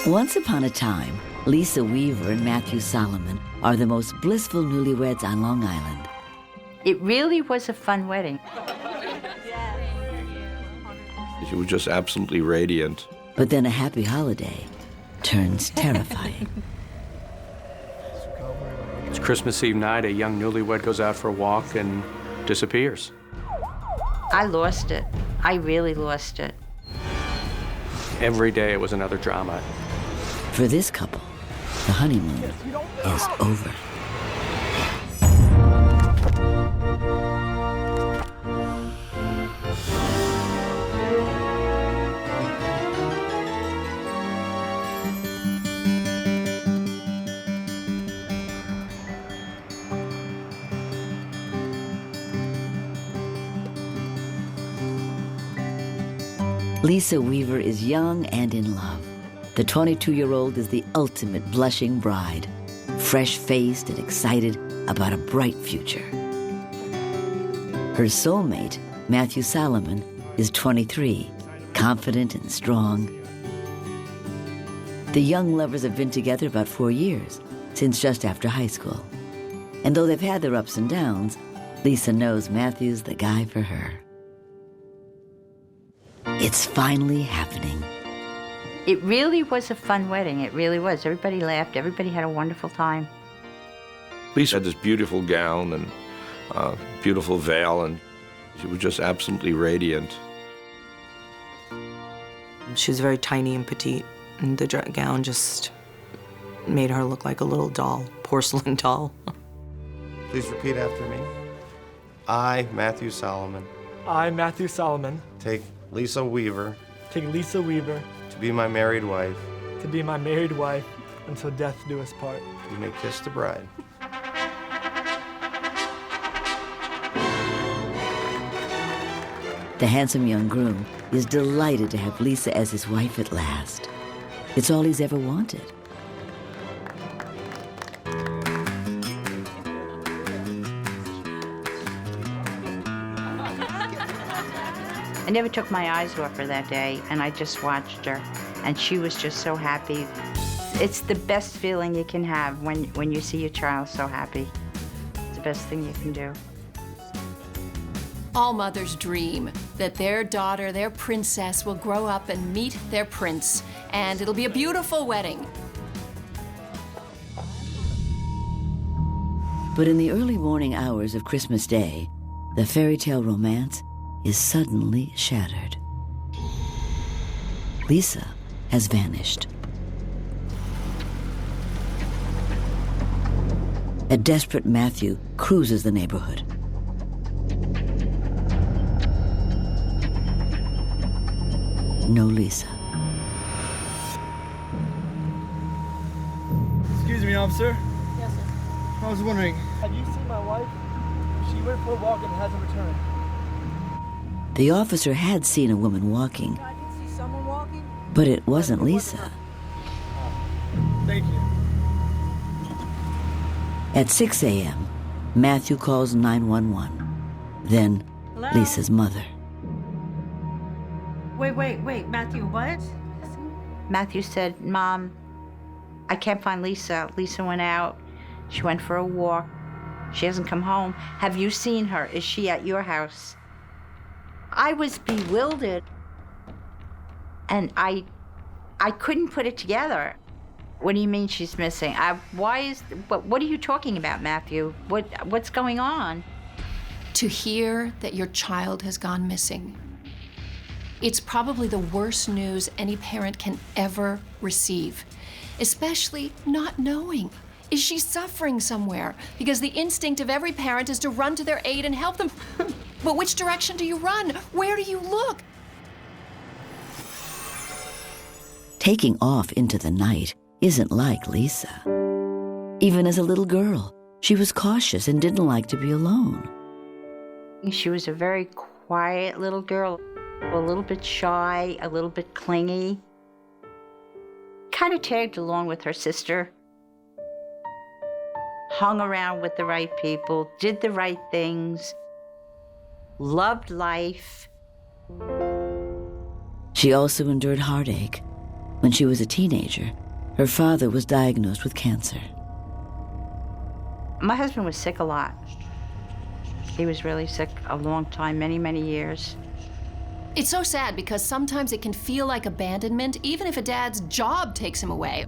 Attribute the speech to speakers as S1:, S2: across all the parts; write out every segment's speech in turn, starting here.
S1: Once upon a time, Lisa Weaver and Matthew Solomon are the most blissful newlyweds on Long Island.
S2: It really was a fun wedding.
S3: She was just absolutely radiant.
S1: But then a happy holiday turns terrifying.
S4: It's Christmas Eve night. A young newlywed goes out for a walk and disappears.
S2: I lost it. I really lost it.
S4: Every day it was another drama.
S1: For this couple, the honeymoon is over. Lisa Weaver is young and in love. The 22-year-old is the ultimate blushing bride, fresh-faced and excited about a bright future. Her soulmate, Matthew Solomon, is 23, confident and strong. The young lovers have been together about 4 years, since just after high school. And though they've had their ups and downs, Lisa knows Matthew's the guy for her. It's finally happening.
S2: It really was a fun wedding. It really was. Everybody laughed. Everybody had a wonderful time.
S3: Lisa had this beautiful gown and beautiful veil, and she was just absolutely radiant.
S5: She was very tiny and petite, and the gown just made her look like a little doll, porcelain doll.
S6: Please repeat after me. I, Matthew Solomon,
S7: I, Matthew Solomon,
S6: take Lisa Weaver
S7: take Lisa Weaver
S6: to be my married wife.
S7: to be my married wife until death do us part.
S6: You may kiss the bride.
S1: The handsome young groom is delighted to have Lisa as his wife at last. It's all he's ever wanted.
S2: I never took my eyes off her that day, and I just watched her, and she was just so happy. It's the best feeling you can have when you see your child so happy. It's the best thing you can do.
S8: All mothers dream that their daughter, their princess, will grow up and meet their prince, and it'll be a beautiful wedding.
S1: But in the early morning hours of Christmas Day, the fairy tale romance is suddenly shattered. Lisa has vanished. A desperate Matthew cruises the neighborhood. No Lisa.
S7: Excuse me, officer.
S9: Yes, sir.
S7: I was wondering, have you seen my wife? She went for a walk and hasn't returned.
S1: The officer had seen a woman walking,
S9: I did see someone walking.
S1: but it wasn't Lisa.
S7: Thank you.
S1: At 6 a.m., Matthew calls 911. Then,
S9: Hello?
S1: Lisa's mother.
S9: Wait, Matthew, what?
S2: Matthew said, "Mom, I can't find Lisa. Lisa went out. She went for a walk. She hasn't come home. Have you seen her? Is she at your house?" I was bewildered, and I couldn't put it together. What do you mean she's missing? What are you talking about, Matthew? What's going on?
S8: To hear that your child has gone missing, it's probably the worst news any parent can ever receive, especially not knowing. Is she suffering somewhere? Because the instinct of every parent is to run to their aid and help them. But which direction do you run? Where do you look?
S1: Taking off into the night isn't like Lisa. Even as a little girl, she was cautious and didn't like to be alone.
S2: She was a very quiet little girl, a little bit shy, a little bit clingy. Kind of tagged along with her sister. Hung around with the right people, did the right things, loved life.
S1: She also endured heartache, When she was a teenager, her father was diagnosed with cancer.
S2: My husband was sick a lot. He was really sick a long time, many, many years.
S8: It's so sad because sometimes it can feel like abandonment, even if a dad's job takes him away.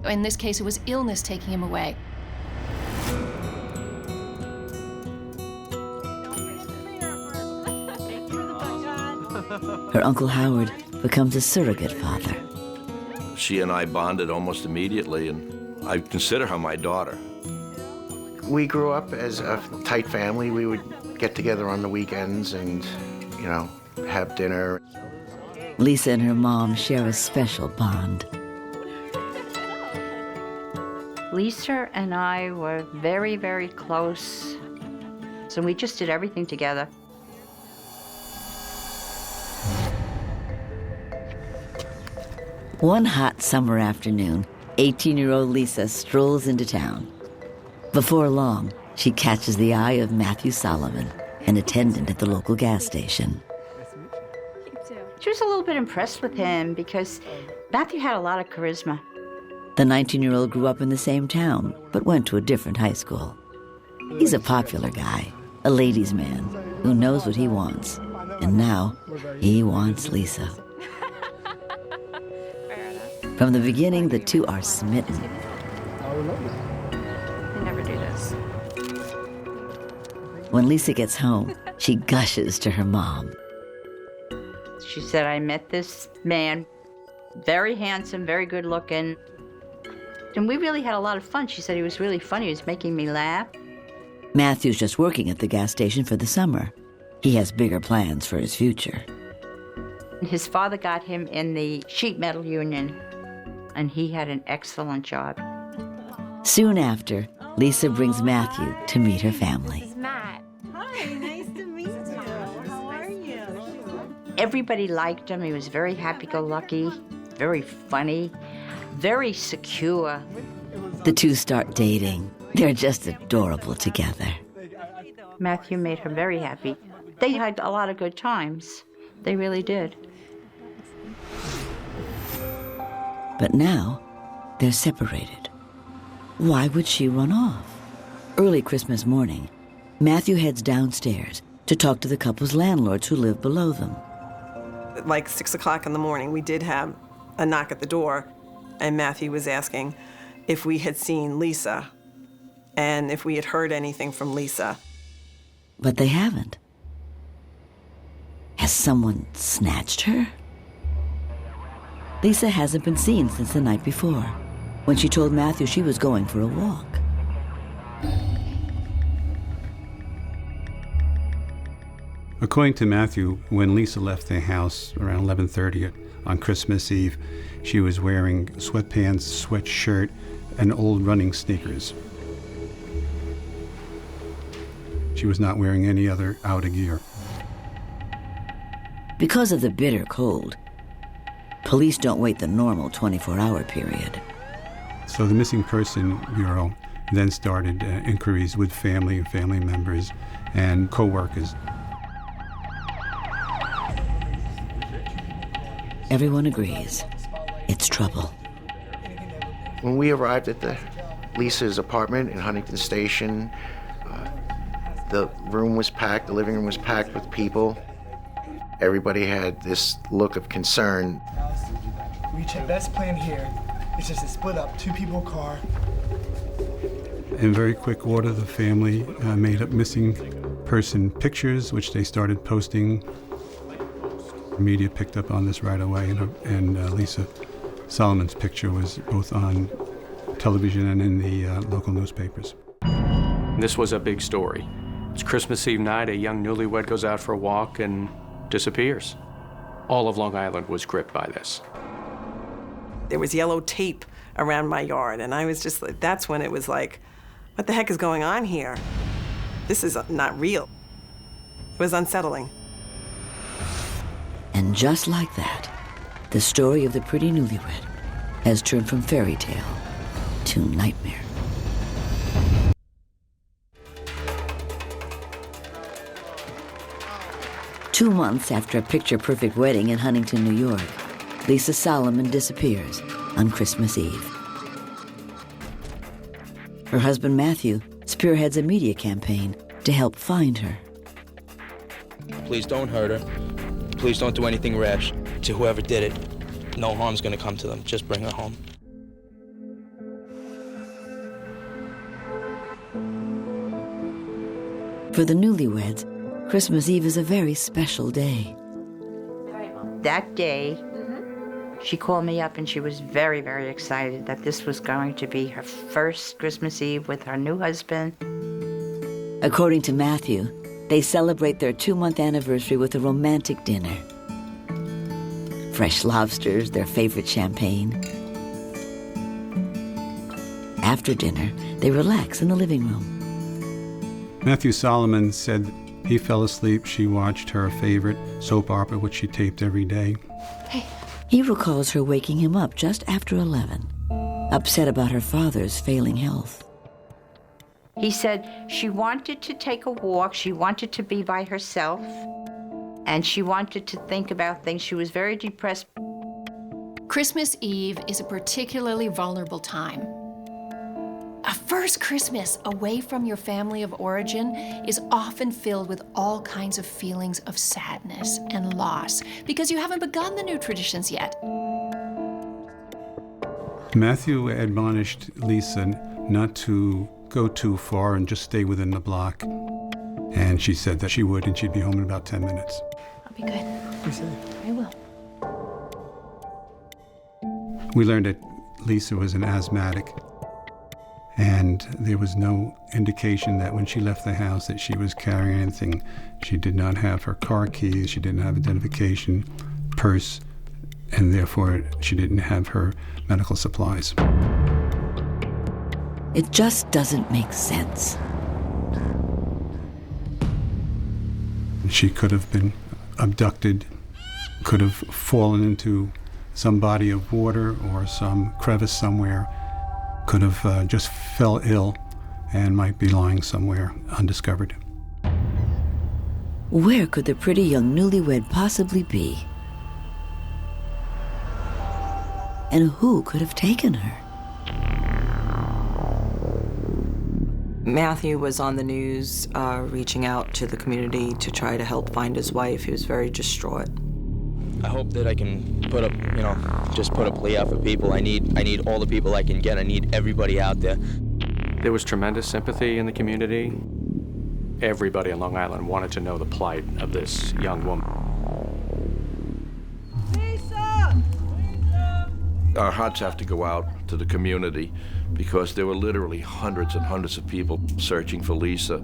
S8: In this case, it was illness taking him away.
S1: Her Uncle Howard becomes a surrogate father.
S3: She and I bonded almost immediately, and I consider her my daughter.
S10: We grew up as a tight family. We would get together on the weekends and, have dinner.
S1: Lisa and her mom share a special bond.
S2: Lisa and I were very, very close. So we just did everything together.
S1: One hot summer afternoon, 18-year-old Lisa strolls into town. Before long, she catches the eye of Matthew Solomon, an attendant at the local gas station.
S2: She was a little bit impressed with him because Matthew had a lot of charisma.
S1: The 19-year-old grew up in the same town, but went to a different high school. He's a popular guy, a ladies' man, who knows what he wants. And now, he wants Lisa. From the beginning, the two are smitten.
S2: They never do this.
S1: When Lisa gets home, she gushes to her mom.
S2: She said, I met this man, very handsome, very good looking. And we really had a lot of fun. She said he was really funny. He was making me laugh.
S1: Matthew's just working at the gas station for the summer. He has bigger plans for his future.
S2: His father got him in the sheet metal union, and he had an excellent job.
S1: Soon after, Lisa brings Matthew to meet her family.
S9: Matt. Hi, nice to meet you. How are you?
S2: Everybody liked him. He was very happy-go-lucky, very funny, very secure.
S1: The two start dating. They're just adorable together.
S2: Matthew made her very happy. They had a lot of good times. They really did.
S1: But now, they're separated. Why would she run off? Early Christmas morning, Matthew heads downstairs to talk to the couple's landlords who live below them.
S5: Like 6 o'clock in the morning, we did have a knock at the door, and Matthew was asking if we had seen Lisa and if we had heard anything from Lisa.
S1: But they haven't. Has someone snatched her? Lisa hasn't been seen since the night before, when she told Matthew she was going for a walk.
S11: According to Matthew, when Lisa left the house around 11:30 on Christmas Eve, she was wearing sweatpants, sweatshirt, and old running sneakers. She was not wearing any other outer gear.
S1: Because of the bitter cold, police don't wait the normal 24-hour period.
S11: So the Missing Person Bureau then started inquiries with family and family members and co-workers.
S1: Everyone agrees. It's trouble.
S10: When we arrived at Lisa's apartment in Huntington Station, the room was packed, the living room was packed with people. Everybody had this look of concern.
S7: We checked best plan here. It's just a split up, 2 people car.
S11: In very quick order, the family made up missing person pictures, which they started posting. The media picked up on this right away, and Lisa Solomon's picture was both on television and in the local newspapers.
S4: This was a big story. It's Christmas Eve night, a young newlywed goes out for a walk and disappears. All of Long Island was gripped by this.
S5: There was yellow tape around my yard, and I was just like, that's when it was like, what the heck is going on here? This is not real. It was unsettling.
S1: And just like that, the story of the pretty newlywed has turned from fairy tale to nightmare. Two months after a picture-perfect wedding in Huntington, New York, Lisa Solomon disappears on Christmas Eve. Her husband Matthew spearheads a media campaign to help find her.
S12: Please don't hurt her. Please don't do anything rash. To whoever did it, no harm's gonna come to them. Just bring her home.
S1: For the newlyweds, Christmas Eve is a very special day.
S2: That day, she called me up and she was very, very excited that this was going to be her first Christmas Eve with her new husband.
S1: According to Matthew, they celebrate their 2-month anniversary with a romantic dinner. Fresh lobsters, their favorite champagne. After dinner, they relax in the living room.
S11: Matthew Solomon said he fell asleep. She watched her favorite soap opera, which she taped every day.
S1: He recalls her waking him up just after 11, upset about her father's failing health.
S2: He said she wanted to take a walk, she wanted to be by herself, and she wanted to think about things. She was very depressed.
S8: Christmas Eve is a particularly vulnerable time. A first Christmas away from your family of origin is often filled with all kinds of feelings of sadness and loss because you haven't begun the new traditions yet.
S11: Matthew admonished Lisa not to go too far and just stay within the block. And she said that she would, and she'd be home in about 10 minutes.
S8: I'll be good. I will.
S11: We learned that Lisa was an asthmatic, and there was no indication that when she left the house that she was carrying anything. She did not have her car keys, she didn't have identification, purse, and therefore she didn't have her medical supplies.
S1: It just doesn't make sense.
S11: She could have been abducted, could have fallen into some body of water or some crevice somewhere, could have just fell ill and might be lying somewhere undiscovered.
S1: Where could the pretty young newlywed possibly be? And who could have taken her?
S13: Matthew was on the news reaching out to the community to try to help find his wife. He was very distraught.
S12: I hope that I can put up, just put a plea out for people. I need all the people I can get. I need everybody out there.
S4: There was tremendous sympathy in the community. Everybody on Long Island wanted to know the plight of this young woman.
S3: Our hearts have to go out to the community because there were literally hundreds and hundreds of people searching for Lisa.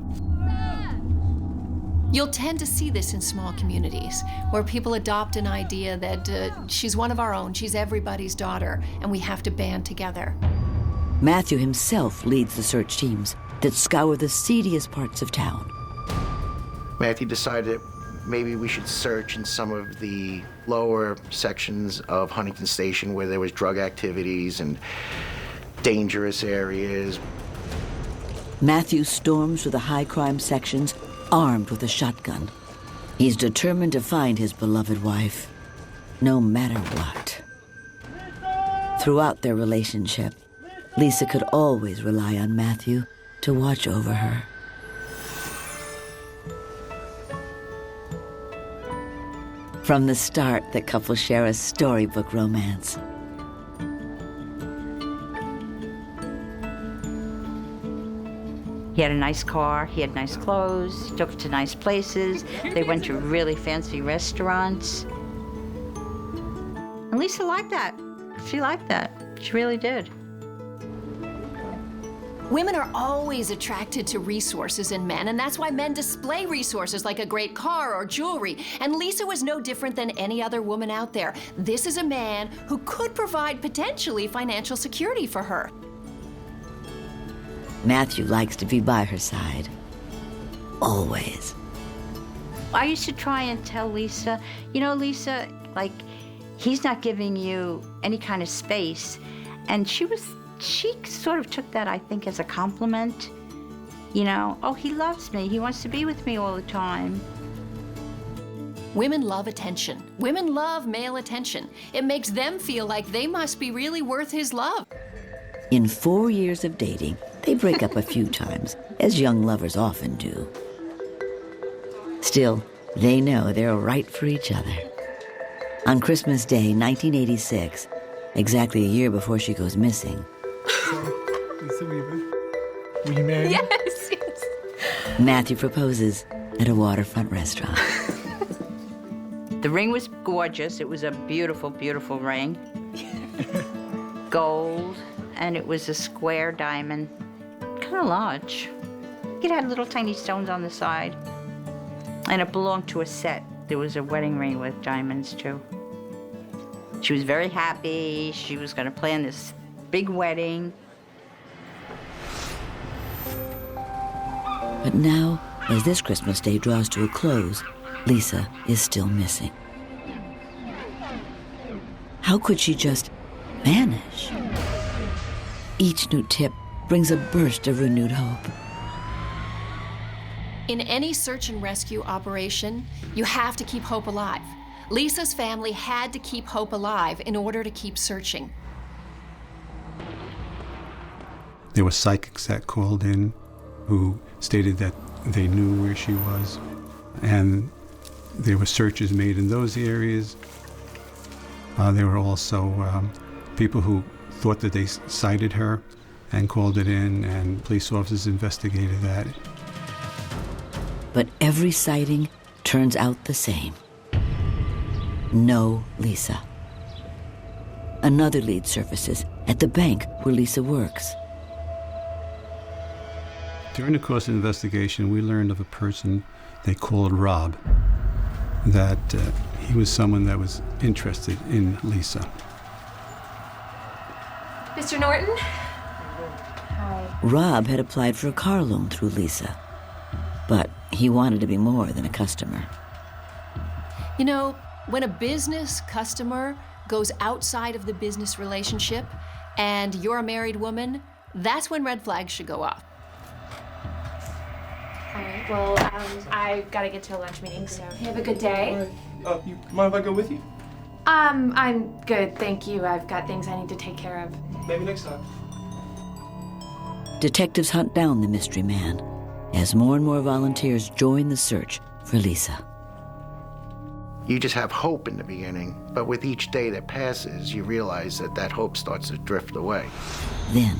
S8: You'll tend to see this in small communities where people adopt an idea that she's one of our own, she's everybody's daughter, and we have to band together.
S1: Matthew himself leads the search teams that scour the seediest parts of town.
S10: Matthew decided that maybe we should search in some of the lower sections of Huntington Station where there was drug activities and dangerous areas.
S1: Matthew storms through the high crime sections armed with a shotgun. He's determined to find his beloved wife, no matter what. Throughout their relationship, Lisa could always rely on Matthew to watch over her. From the start, the couple share a storybook romance.
S2: He had a nice car, he had nice clothes, he took her to nice places, they went to really fancy restaurants. And Lisa liked that. She liked that. She really did.
S8: Women are always attracted to resources in men, and that's why men display resources like a great car or jewelry. And Lisa was no different than any other woman out there. This is a man who could provide potentially financial security for her.
S1: Matthew likes to be by her side. Always.
S2: I used to try and tell Lisa, Lisa, he's not giving you any kind of space. And she sort of took that, I think, as a compliment. Oh, he loves me. He wants to be with me all the time.
S8: Women love attention. Women love male attention. It makes them feel like they must be really worth his love.
S1: In 4 years of dating, they break up a few times, as young lovers often do. Still, they know they're right for each other. On Christmas Day, 1986, exactly a year before she goes missing,
S7: Lisa Weaver. Were you married?
S8: Yes, yes.
S1: Matthew proposes at a waterfront restaurant.
S2: The ring was gorgeous. It was a beautiful, beautiful ring. Gold, and it was a square diamond, kind of large. It had little tiny stones on the side, and it belonged to a set. There was a wedding ring with diamonds, too. She was very happy. She was going to plan this big wedding.
S1: But now, as this Christmas Day draws to a close, Lisa is still missing. How could she just vanish? Each new tip brings a burst of renewed hope.
S8: In any search and rescue operation, you have to keep hope alive. Lisa's family had to keep hope alive in order to keep searching.
S11: There were psychics that called in who stated that they knew where she was, and there were searches made in those areas. There were also people who thought that they sighted her and called it in, and police officers investigated that.
S1: But every sighting turns out the same. No Lisa. Another lead surfaces at the bank where Lisa works.
S11: During the course of the investigation, we learned of a person they called Rob, that he was someone that was interested in Lisa.
S14: Mr. Norton?
S1: Rob had applied for a car loan through Lisa, but he wanted to be more than a customer.
S8: You know, when a business customer goes outside of the business relationship and you're a married woman, that's when red flags should go off.
S14: All right, well, I've got to get to a lunch meeting, so have a good day.
S7: You mind if I go with you?
S14: I'm good, thank you. I've got things I need to take care of.
S7: Maybe next time.
S1: Detectives hunt down the mystery man as more and more volunteers join the search for Lisa.
S10: You just have hope in the beginning, but with each day that passes, you realize that that hope starts to drift away.
S1: Then,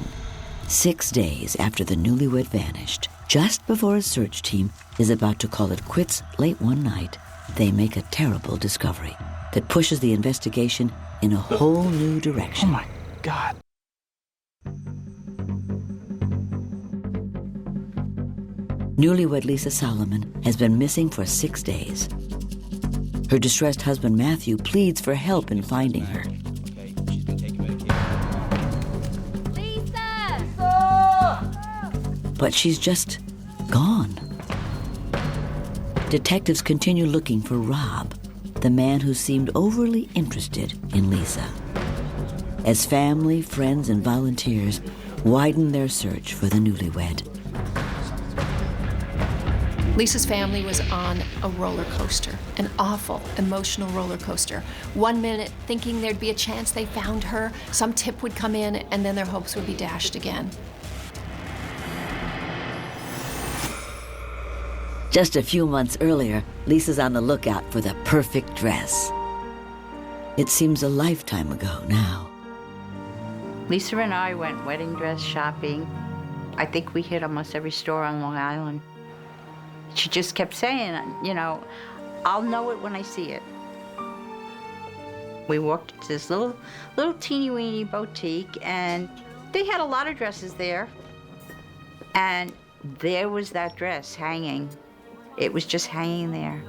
S1: 6 days after the newlywed vanished, just before a search team is about to call it quits late one night, they make a terrible discovery that pushes the investigation in a whole new direction.
S7: Oh my God.
S1: Newlywed Lisa Solomon has been missing for 6 days. Her distressed husband Matthew pleads for help in finding her. But she's just gone. Detectives continue looking for Rob, the man who seemed overly interested in Lisa. As family, friends, and volunteers widen their search for the newlywed.
S8: Lisa's family was on a roller coaster, an awful, emotional roller coaster. 1 minute thinking there'd be a chance they found her, some tip would come in, and then their hopes would be dashed again.
S1: Just a few months earlier, Lisa's on the lookout for the perfect dress. It seems a lifetime ago now.
S2: Lisa and I went wedding dress shopping. I think we hit almost every store on Long Island. She just kept saying, you know, I'll know it when I see it. We walked to this little teeny-weeny boutique, and they had a lot of dresses there. And there was that dress hanging. It was just hanging there.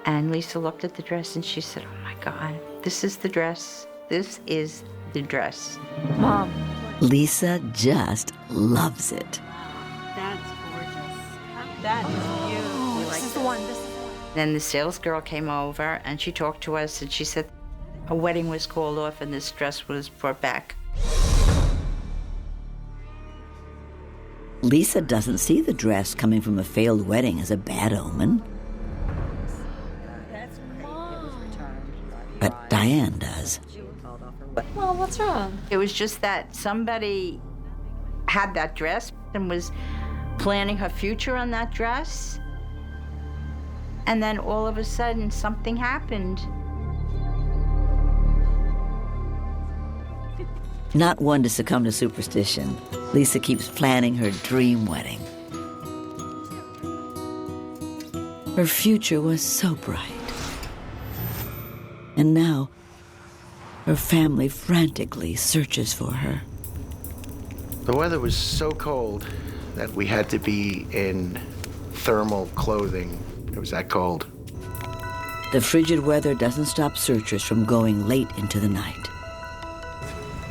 S2: And Lisa looked at the dress and she said, oh my God, this is the dress. This is the dress.
S9: Mom.
S1: Lisa just loves it.
S9: That's gorgeous. That is beautiful. This is the one.
S2: Then the sales girl came over and she talked to us and she said a wedding was called off and this dress was brought back.
S1: Lisa doesn't see the dress coming from a failed wedding as a bad omen. Diane does.
S9: Well, what's wrong?
S2: It was just that somebody had that dress and was planning her future on that dress. And then all of a sudden, something happened.
S1: Not one to succumb to superstition, Lisa keeps planning her dream wedding. Her future was so bright. And now, her family frantically searches for her.
S10: The weather was so cold that we had to be in thermal clothing. It was that cold.
S1: The frigid weather doesn't stop searchers from going late into the night.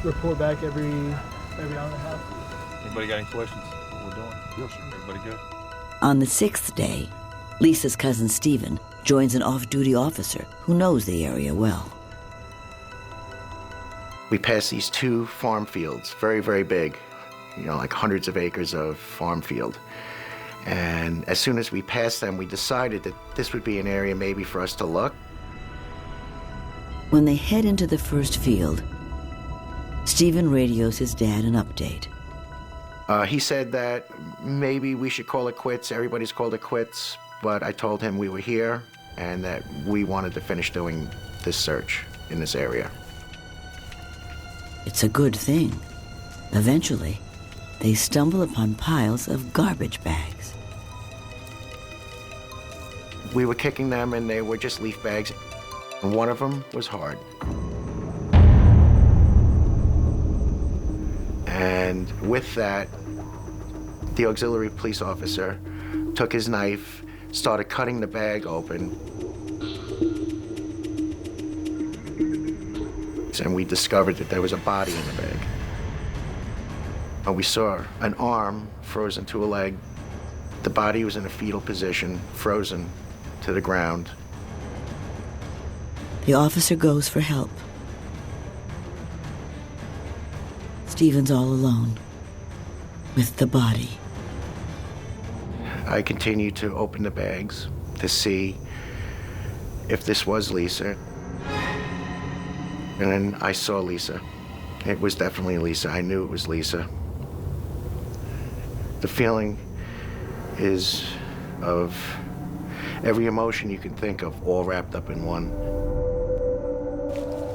S7: Report back every hour and a half.
S15: Anybody got any questions? What we're doing? Yes, sir. Everybody good?
S1: On the 6th day, Lisa's cousin Stephen joins an off-duty officer who knows the area well.
S10: We passed these 2 farm fields, very, very big, like hundreds of acres of farm field. And as soon as we passed them, we decided that this would be an area maybe for us to look.
S1: When they head into the first field, Stephen radios his dad an update.
S10: He said that maybe we should call it quits. Everybody's called it quits, but I told him we were here and that we wanted to finish doing this search in this area.
S1: It's a good thing. Eventually, they stumble upon piles of garbage bags.
S10: We were kicking them and they were just leaf bags. And one of them was hard. And with that, the auxiliary police officer took his knife, started cutting the bag open. And we discovered that there was a body in the bag. And we saw an arm frozen to a leg. The body was in a fetal position, frozen to the ground.
S1: The officer goes for help. Stephen's all alone with the body.
S10: I continued to open the bags to see if this was Lisa. And then I saw Lisa. It was definitely Lisa. I knew it was Lisa. The feeling is of every emotion you can think of, all wrapped up in one.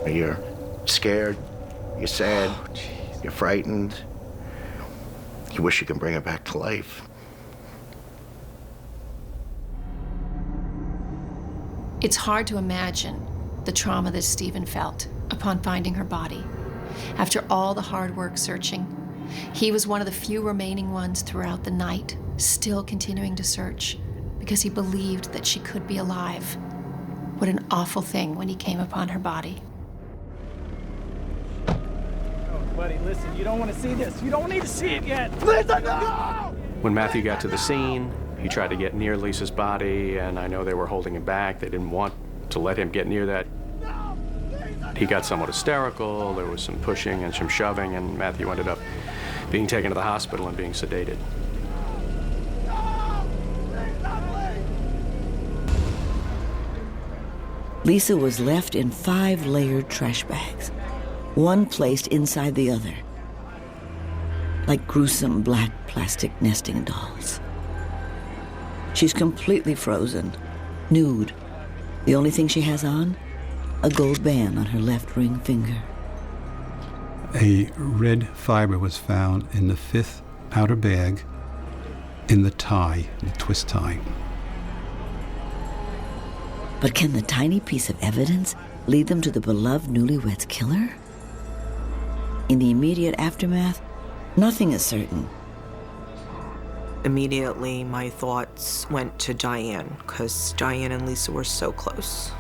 S10: You're scared, you're sad, you're frightened. You wish you could bring her back to life.
S8: It's hard to imagine the trauma that Stephen felt upon finding her body. After all the hard work searching, he was one of the few remaining ones throughout the night, still continuing to search because he believed that she could be alive. What an awful thing when he came upon her body.
S7: Oh, buddy, listen, you don't want to see this. You don't need to see it yet. Lisa, no!
S4: When Matthew got to the scene, he tried to get near Lisa's body, and I know they were holding him back. They didn't want to let him get near that. He got somewhat hysterical. There was some pushing and some shoving, and Matthew ended up being taken to the hospital and being sedated.
S1: Lisa was left in 5 layered trash bags, one placed inside the other, like gruesome black plastic nesting dolls. She's completely frozen, nude. The only thing she has on, a gold band on her left ring finger.
S11: A red fiber was found in the 5th outer bag in the tie, the twist tie.
S1: But can the tiny piece of evidence lead them to the beloved Newlywed's killer? In the immediate aftermath, nothing is certain.
S13: Immediately, my thoughts went to Diane, because Diane and Lisa were so close.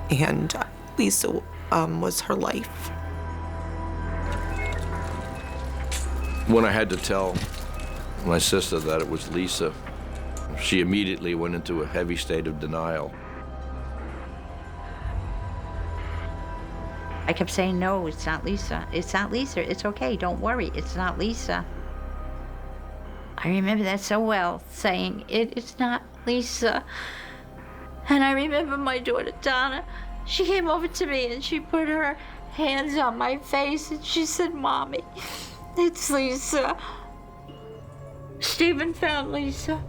S13: And Lisa was her life.
S3: When I had to tell my sister that it was Lisa, she immediately went into a heavy state of denial.
S2: I kept saying, no, it's not Lisa. It's not Lisa. It's okay. Don't worry. It's not Lisa. I remember that so well, saying, it is not Lisa. And I remember my daughter, Donna, She came over to me and she put her hands on my face and she said, "Mommy, it's Lisa. Stephen found Lisa."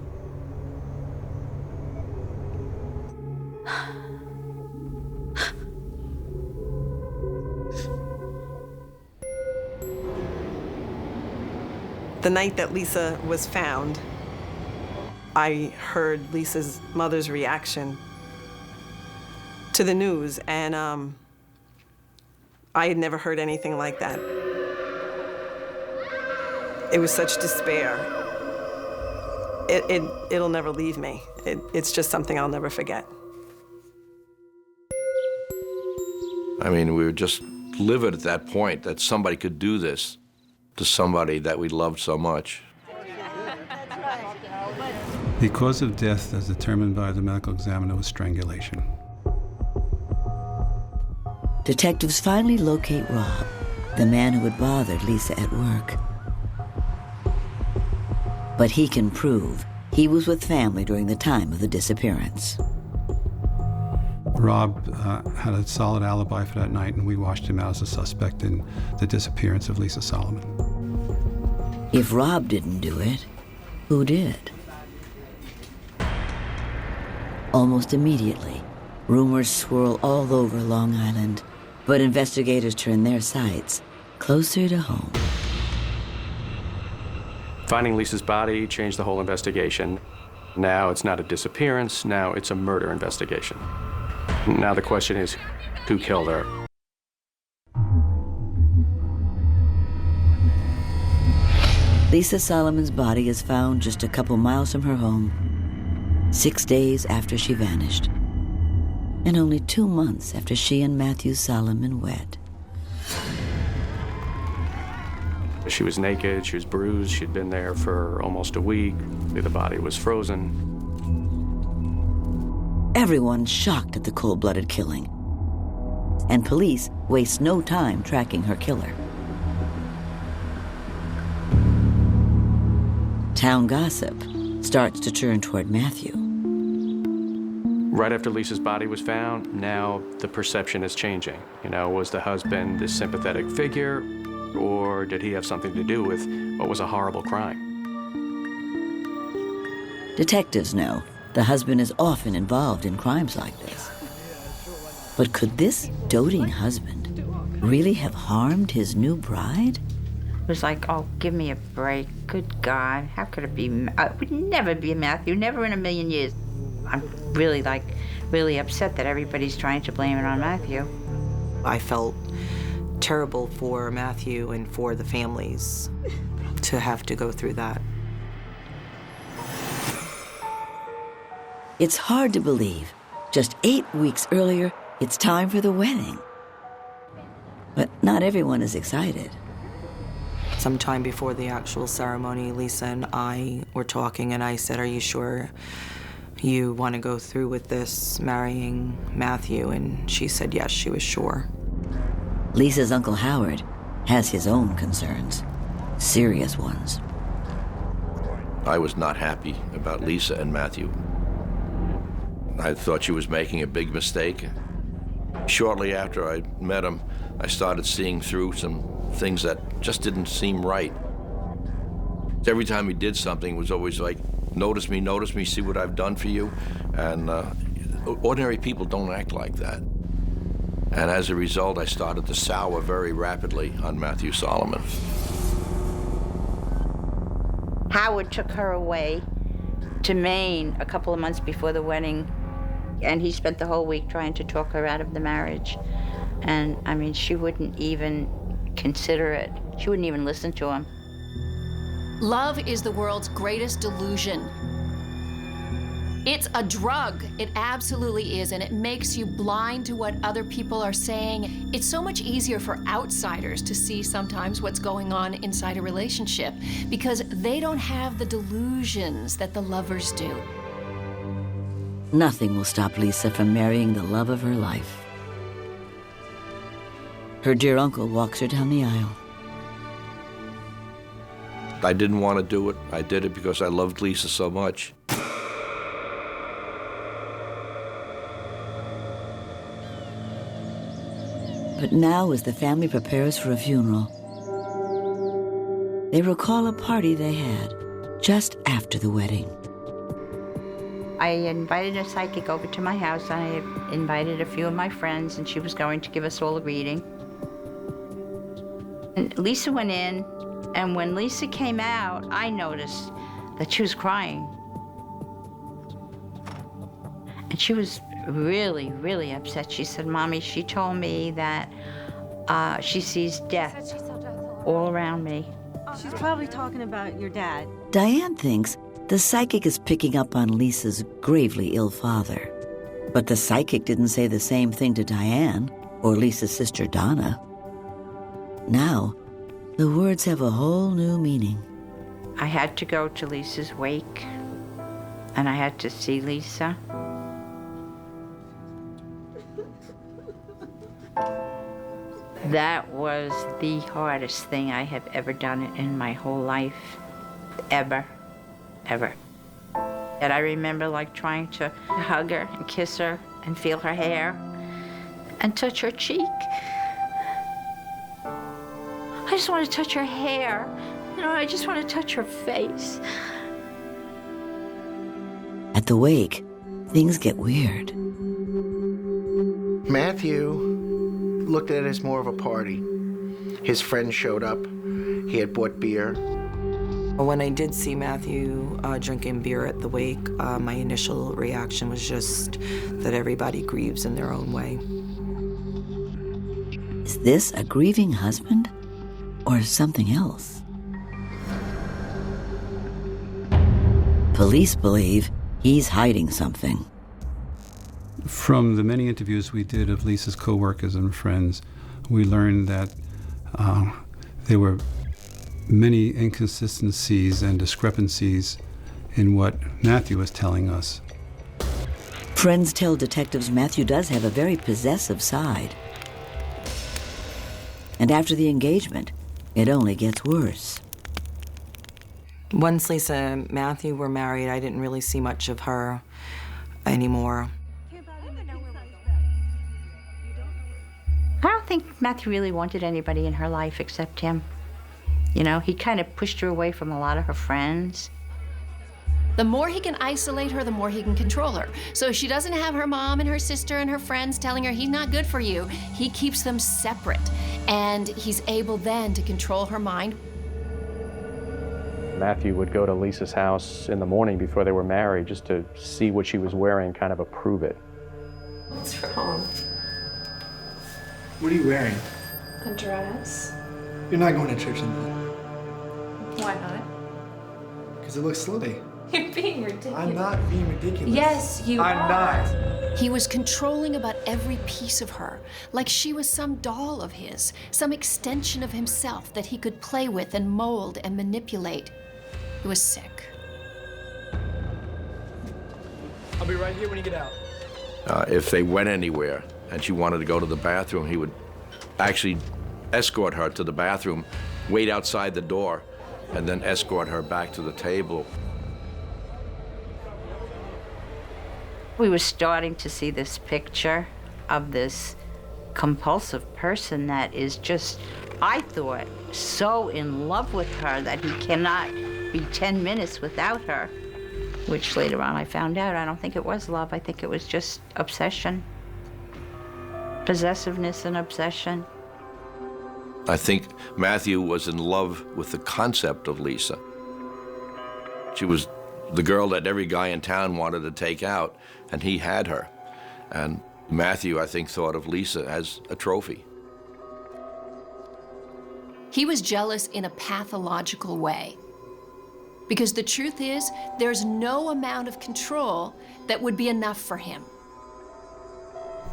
S5: The night that Lisa was found, I heard Lisa's mother's reaction to the news, and I had never heard anything like that. It was such despair. It'll never leave me. It's just something I'll never forget.
S3: I mean, we were just livid at that point that somebody could do this to somebody that we loved so much.
S11: The cause of death, as determined by the medical examiner, was strangulation.
S1: Detectives finally locate Rob, the man who had bothered Lisa at work. But he can prove he was with family during the time of the disappearance.
S11: Rob had a solid alibi for that night, and we watched him out as a suspect in the disappearance of Lisa Solomon.
S1: If Rob didn't do it, who did? Almost immediately, rumors swirl all over Long Island, but investigators turn their sights closer to home.
S4: Finding Lisa's body changed the whole investigation. Now it's not a disappearance, now it's a murder investigation. Now the question is, who killed her?
S1: Lisa Solomon's body is found just a couple miles from her home, 6 days after she vanished, and only 2 months after she and Matthew Solomon wed.
S4: She was naked, she was bruised, she'd been there for almost a week. The body was frozen.
S1: Everyone's shocked at the cold-blooded killing, and police waste no time tracking her killer. Town gossip starts to turn toward Matthew.
S4: Right after Lisa's body was found, now the perception is changing. You know, was the husband this sympathetic figure, or did he have something to do with what was a horrible crime?
S1: Detectives know the husband is often involved in crimes like this. But could this doting husband really have harmed his new bride?
S2: It was like, oh, give me a break. Good God, how could it be? It would never be Matthew, never in a million years. I'm really upset that everybody's trying to blame it on Matthew.
S13: I felt terrible for Matthew and for the families to have to go through that.
S1: It's hard to believe. Just 8 weeks earlier, it's time for the wedding. But not everyone is excited.
S13: Sometime before the actual ceremony, Lisa and I were talking, and I said, "Are you sure you want to go through with this, marrying Matthew?" And she said yes, she was sure.
S1: Lisa's Uncle Howard has his own concerns, serious ones.
S3: I was not happy about Lisa and Matthew. I thought she was making a big mistake. Shortly after I met him, I started seeing through some things that just didn't seem right. Every time he did something, it was always like, notice me, see what I've done for you. And ordinary people don't act like that. And as a result, I started to sour very rapidly on Matthew Solomon.
S2: Howard took her away to Maine a couple of months before the wedding, and he spent the whole week trying to talk her out of the marriage. And I mean, she wouldn't even consider it. She wouldn't even listen to him.
S8: Love is the world's greatest delusion. It's a drug. It absolutely is, and it makes you blind to what other people are saying. It's so much easier for outsiders to see sometimes what's going on inside a relationship because they don't have the delusions that the lovers do.
S1: Nothing will stop Lisa from marrying the love of her life. Her dear uncle walks her down the aisle.
S3: I didn't want to do it. I did it because I loved Lisa so much.
S1: But now, as the family prepares for a funeral, they recall a party they had just after the wedding.
S2: I invited a psychic over to my house, and I invited a few of my friends, and she was going to give us all a reading. And Lisa went in, and when Lisa came out, I noticed that she was crying. And she was really, really upset. She said, Mommy, she told me that she sees death all around me.
S9: She's probably talking about your dad.
S1: Diane thinks the psychic is picking up on Lisa's gravely ill father. But the psychic didn't say the same thing to Diane or Lisa's sister Donna. Now, the words have a whole new meaning.
S2: I had to go to Lisa's wake, and I had to see Lisa. That was the hardest thing I have ever done in my whole life. Ever. And I remember like trying to hug her and kiss her and feel her hair and touch her cheek. I just want to touch her hair. You know, I just want to touch her face.
S1: At the wake, things get weird.
S10: Matthew looked at it as more of a party. His friends showed up. He had bought beer.
S13: When I did see Matthew drinking beer at the wake, my initial reaction was just that everybody grieves in their own way.
S1: Is this a grieving husband or something else? Police believe he's hiding something.
S11: From the many interviews we did of Lisa's co-workers and friends, we learned that there were many inconsistencies and discrepancies in what Matthew was telling us.
S1: Friends tell detectives Matthew does have a very possessive side. And after the engagement, it only gets worse.
S13: Once Lisa and Matthew were married, I didn't really see much of her anymore.
S2: I don't think Matthew really wanted anybody in her life except him. You know, he kind of pushed her away from a lot of her friends.
S8: The more he can isolate her, the more he can control her. So if she doesn't have her mom and her sister and her friends telling her he's not good for you, he keeps them separate. And he's able then to control her mind.
S4: Matthew would go to Lisa's house in the morning before they were married just to see what she was wearing, kind of approve it.
S14: What's wrong?
S7: What are you wearing?
S14: A dress.
S7: You're not going to church in that.
S14: Why not?
S7: Because it looks slutty.
S14: You're being ridiculous.
S7: I'm not being ridiculous.
S14: Yes, you
S7: I'm
S14: are.
S7: not.
S8: He was controlling about every piece of her, like she was some doll of his, some extension of himself that he could play with and mold and manipulate. He was sick.
S7: I'll be right here when you get out.
S3: If they went anywhere and she wanted to go to the bathroom, he would actually escort her to the bathroom, wait outside the door, and then escort her back to the table.
S2: We were starting to see this picture of this compulsive person that is just, I thought, so in love with her that he cannot be 10 minutes without her, which later on I found out I don't think it was love. I think it was just obsession, possessiveness and obsession.
S3: I think Matthew was in love with the concept of Lisa. She was the girl that every guy in town wanted to take out, and he had her. And Matthew, I think, thought of Lisa as a trophy.
S8: He was jealous in a pathological way. Because the truth is, there's no amount of control that would be enough for him.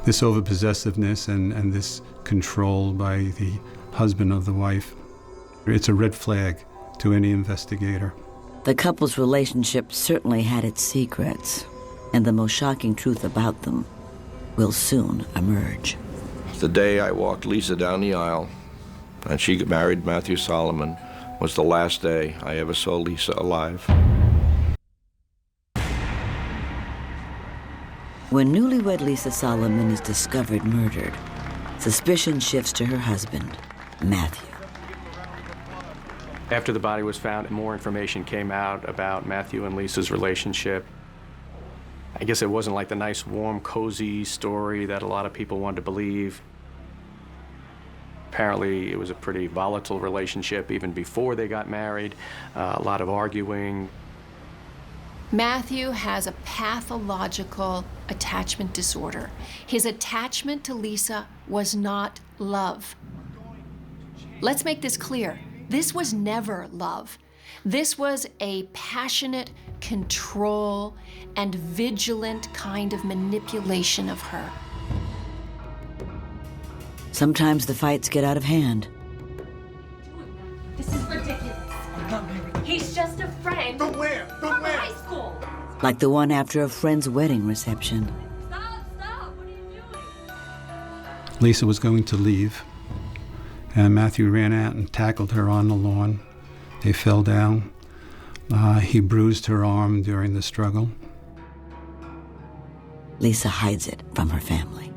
S11: This overpossessiveness and this control by the husband of the wife, it's a red flag to any investigator.
S1: The couple's relationship certainly had its secrets, and the most shocking truth about them will soon emerge.
S3: The day I walked Lisa down the aisle and she married Matthew Solomon was the last day I ever saw Lisa alive.
S1: When newlywed Lisa Solomon is discovered murdered, Suspicion shifts to her husband, Matthew.
S4: After the body was found, more information came out about Matthew and Lisa's relationship. I guess it wasn't like the nice, warm, cozy story that a lot of people wanted to believe. Apparently, it was a pretty volatile relationship even before they got married, a lot of arguing.
S8: Matthew has a pathological attachment disorder. His attachment to Lisa was not love. Let's make this clear. This was never love. This was a passionate control and vigilant kind of manipulation of her.
S1: Sometimes the fights get out of hand.
S14: This is ridiculous. I'm not married. He's just a friend.
S15: From where?
S14: From high school.
S1: Like the one after a friend's wedding reception.
S14: Stop. What are you doing?
S11: Lisa was going to leave, and Matthew ran out and tackled her on the lawn. They fell down. He bruised her arm during the struggle.
S1: Lisa hides it from her family.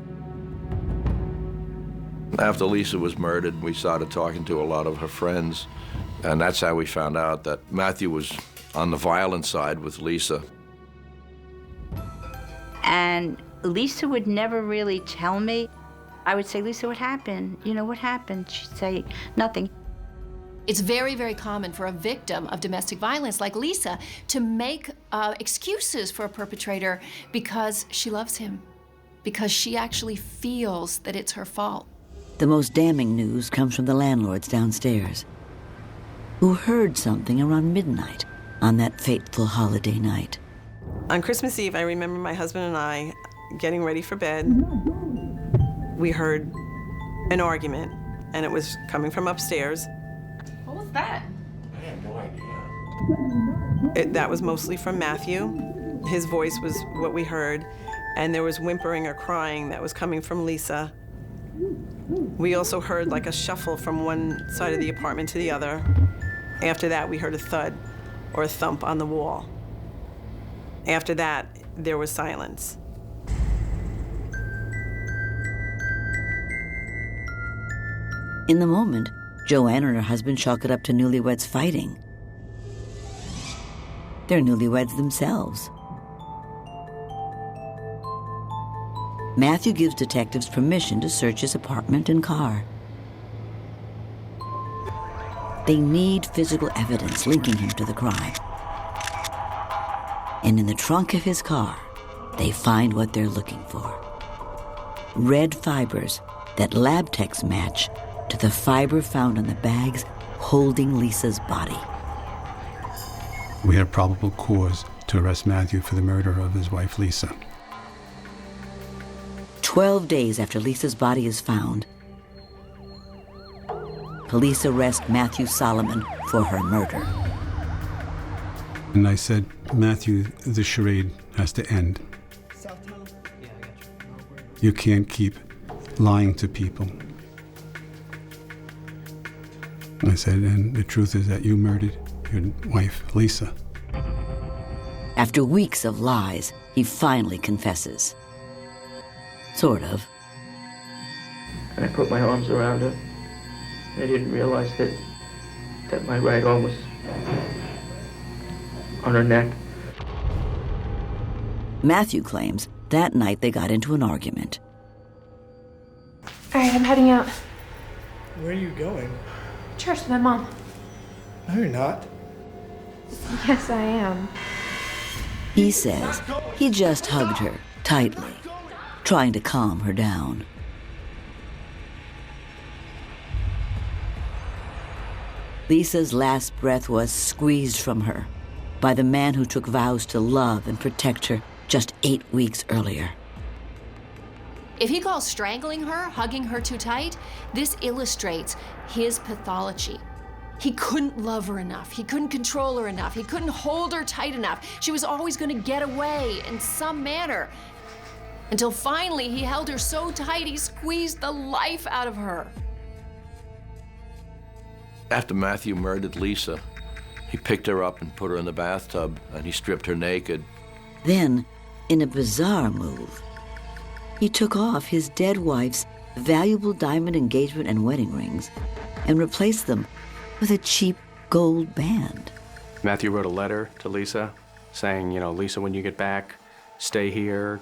S3: After Lisa was murdered, we started talking to a lot of her friends, and that's how we found out that Matthew was on the violent side with Lisa.
S2: And Lisa would never really tell me. I would say, Lisa, what happened? You know, what happened? She'd say, nothing.
S8: It's very, very common for a victim of domestic violence like Lisa to make excuses for a perpetrator because she loves him, because she actually feels that it's her fault.
S1: The most damning news comes from the landlords downstairs, who heard something around midnight on that fateful holiday night.
S5: On Christmas Eve, I remember my husband and I getting ready for bed. We heard an argument, and it was coming from upstairs.
S14: What was that?
S10: I have no idea.
S5: That was mostly from Matthew. His voice was what we heard, and there was whimpering or crying that was coming from Lisa. We also heard like a shuffle from one side of the apartment to the other. After that, we heard a thud or a thump on the wall. After that, there was silence.
S1: In the moment, Joanne and her husband chalk it up to newlyweds fighting. They're newlyweds themselves. Matthew gives detectives permission to search his apartment and car. They need physical evidence linking him to the crime. And in the trunk of his car, they find what they're looking for. Red fibers that lab techs match to the fiber found on the bags holding Lisa's body.
S11: We had probable cause to arrest Matthew for the murder of his wife, Lisa.
S1: 12 days after Lisa's body is found, police arrest Matthew Solomon for her murder.
S11: And I said, Matthew, the charade has to end. You can't keep lying to people. I said, and the truth is that you murdered your wife, Lisa.
S1: After weeks of lies, he finally confesses. Sort of.
S16: And I put my arms around her. And I didn't realize that my right arm was on her neck.
S1: Matthew claims that night they got into an argument.
S14: All right, I'm heading out.
S7: Where are you going?
S14: Church with my mom.
S7: No, you're not.
S14: Yes, I am.
S1: He says he just hugged her tightly, trying to calm her down. Lisa's last breath was squeezed from her by the man who took vows to love and protect her just 8 weeks earlier.
S8: If he calls strangling her, hugging her too tight, this illustrates his pathology. He couldn't love her enough. He couldn't control her enough. He couldn't hold her tight enough. She was always going to get away in some manner. Until finally, he held her so tight, he squeezed the life out of her.
S3: After Matthew murdered Lisa, he picked her up and put her in the bathtub, and he stripped her naked.
S1: Then, in a bizarre move, he took off his dead wife's valuable diamond engagement and wedding rings and replaced them with a cheap gold band.
S4: Matthew wrote a letter to Lisa saying, Lisa, when you get back, stay here,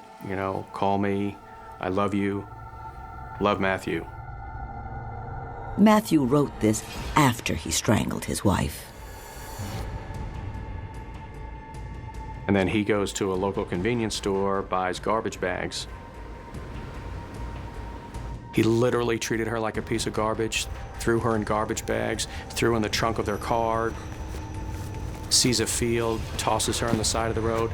S4: call me. I love you. Love, Matthew.
S1: Matthew wrote this after he strangled his wife.
S4: And then he goes to a local convenience store, buys garbage bags. He literally treated her like a piece of garbage, threw her in garbage bags, threw her in the trunk of their car, sees a field, tosses her on the side of the road.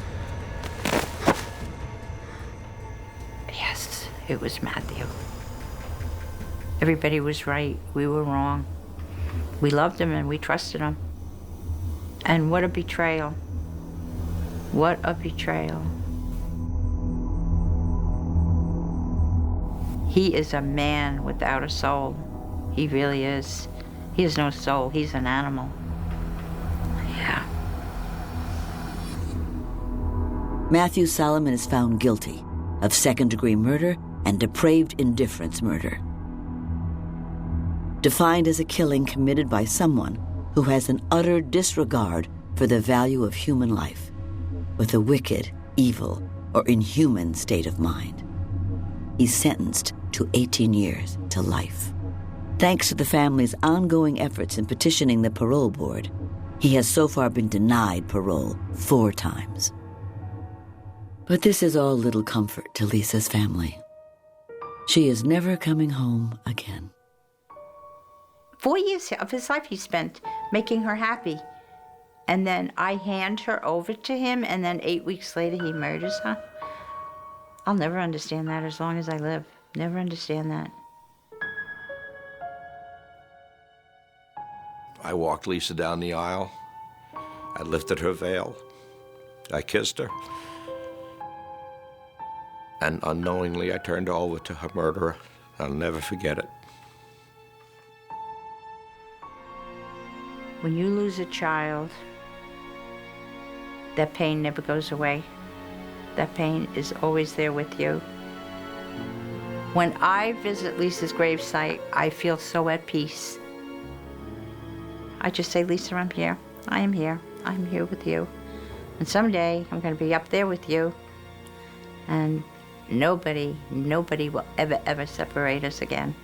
S2: Yes, it was Matthew. Everybody was right. We were wrong. We loved him and we trusted him. And what a betrayal. What a betrayal. He is a man without a soul. He really is. He has no soul. He's an animal. Yeah.
S1: Matthew Solomon is found guilty of second-degree murder and depraved indifference murder, defined as a killing committed by someone who has an utter disregard for the value of human life, with a wicked, evil, or inhuman state of mind. He's sentenced to 18 years to life. Thanks to the family's ongoing efforts in petitioning the parole board, he has so far been denied parole 4 times. But this is all little comfort to Lisa's family. She is never coming home again.
S2: 4 years of his life he spent making her happy. And then I hand her over to him, and then 8 weeks later he murders her. I'll never understand that as long as I live. Never understand that.
S3: I walked Lisa down the aisle. I lifted her veil. I kissed her. And unknowingly, I turned her over to her murderer. I'll never forget it.
S2: When you lose a child, that pain never goes away. That pain is always there with you. When I visit Lisa's gravesite, I feel so at peace. I just say, Lisa, I'm here. I am here. I'm here with you. And someday I'm going to be up there with you. And nobody will ever separate us again.